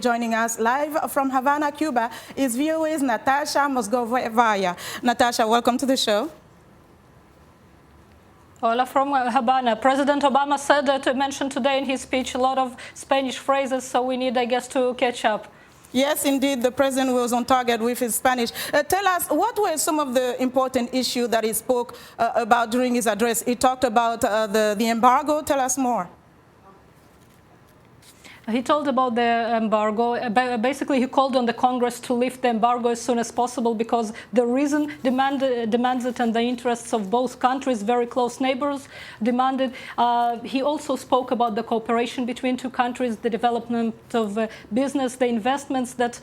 Joining us live from Havana, Cuba, is VOA's Natasha Mozgovaya. Natasha, welcome to the show. Hola from Havana. President Obama said to mention today in his speech a lot of Spanish phrases, so we need, I guess, to catch up. Yes, indeed, the president was on target with his Spanish. Tell us, what were some of the important issues that he spoke about during his address? He talked about the embargo. Tell us more. He told about the embargo. Basically, he called on the Congress to lift the embargo as soon as possible because the reason demands it, and the interests of both countries, very close neighbors, demanded. He also spoke about the cooperation between two countries, the development of business, the investments that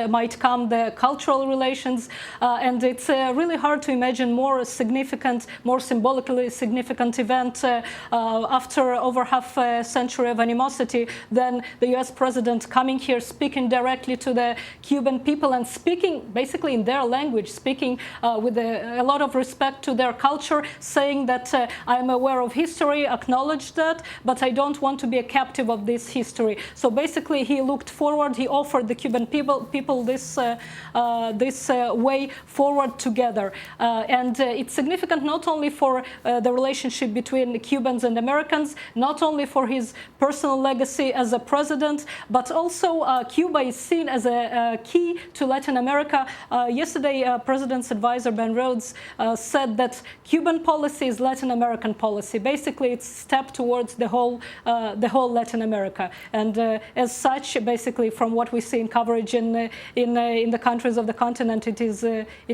might come, the cultural relations, and it's really hard to imagine more significant, more symbolically significant event after over half a century of animosity than the U.S. president coming here, speaking directly to the Cuban people and speaking basically in their language, speaking with a lot of respect to their culture, saying that I am aware of history, acknowledge that, but I don't want to be a captive of this history. So basically he looked forward, he offered the Cuban people this way forward together. And it's significant not only for the relationship between Cubans and Americans, not only for his personal legacy as a president, but also Cuba is seen as a key to Latin America. Yesterday, President's advisor Ben Rhodes said that Cuban policy is Latin American policy. Basically, it's a step towards the whole Latin America. And as such, basically, from what we see in coverage in the countries of the continent, it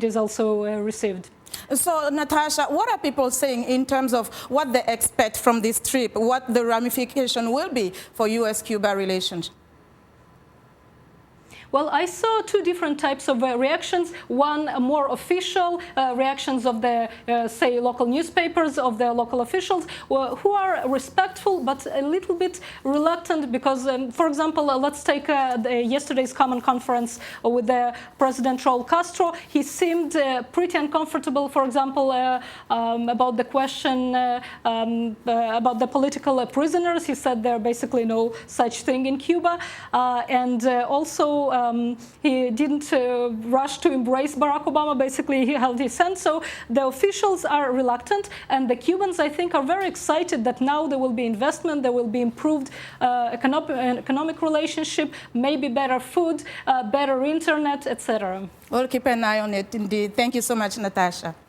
is also received. So, Natasha, what are people saying in terms of what they expect from this trip, what the ramification will be for U.S.-Cuba relations? Well, I saw two different types of reactions. One, more official reactions of the, say, local newspapers, of the local officials, who are respectful but a little bit reluctant because, for example, let's take yesterday's common conference with the President Raul Castro. He seemed pretty uncomfortable, for example, about the question about the political prisoners. He said there are basically no such thing in Cuba. And also, he didn't rush to embrace Barack Obama. Basically, he held his hand. So the officials are reluctant, and the Cubans, I think, are very excited that now there will be investment, there will be improved economic relationship, maybe better food, better internet, etc. We'll keep an eye on it, indeed. Thank you so much, Natasha.